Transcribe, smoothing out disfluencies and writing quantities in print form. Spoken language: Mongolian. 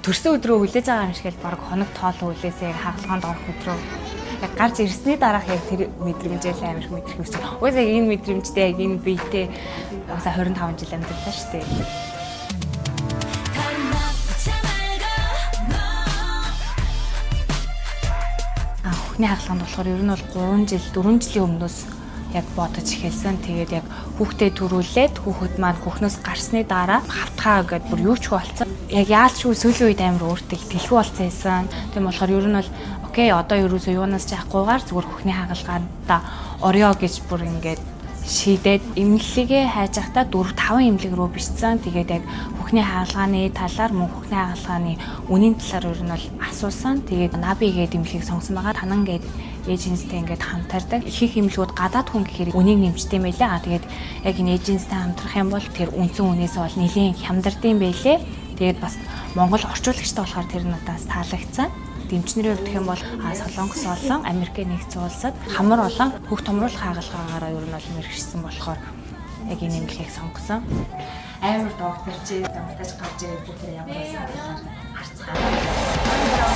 төрсөн өдрөө хүлээж байгаа юм шиг л баг хоног тоолон хүлээсээ хагалгаанд орох өдрөө яг гарч ирсний дараах яг тэр мэдрэмжэл амар их мэдрэх үсч. Уусаа энэ мэдрэмжтэй яг энэ биетэй уусаа 25 жил амьдлаа шүү дээ. Хүүхний хагалгаанд болохоор ер нь бол 3 жилийн өмнөөс яг бодож эхэлсэн. Тэгээд яг хүүхдээ төрүүлээд хүүхэд маань хүүхнөөс гарсны дараа хавтгаа гэдээ бүр юу ч болсон. Яг яалчгүй сүүлийн үед амар өөртөө тэлхүү болсон байсан. Тийм болохоор ер нь бол окей одоо ерөөсөө юунаас ч яахгүйгээр зүгээр хүүхний хагалгаандаа орё гэж бүр ингээд шийдээд эмнэлгээ хайж байхдаа 4-5 эмнэлэг рүү бичсэн. Тэгээд яг хүүхний хагалгааны талаар мөн хүүхний хагалгааны үнийн талаар ер нь бол асуусан. Тэгээд Наби гэдэг эмнэлгийг сонгосон байгаа. Танан гэдэг эйженстэй ингээд хамтардаг. Ихэнх эмнэлгүүд гадаад хүн гэхээр үнийг нэмжтэй байлаа. Тэгээд яг энэ эйженстэй хамтрах юм бол тэр үндсэн үнээсээ бол нэлийн хямдардсан байлээ. Тэгээд бас Монгол орчуулагчтай болохоор тэр нь удаас таалагдсан. Дэмчнэрээр гэх юм бол Солонгос болон Америкийн нэгдсэн улсад хамар олон хүүхд томруулах хагалгаагаараа ер нь бол мэргэжсэн болохоор яг энэ эмнэлгийг сонгосон. Амар доктор чи докторч гарч ирээд бүгд ямар байсан талаар харцгаа.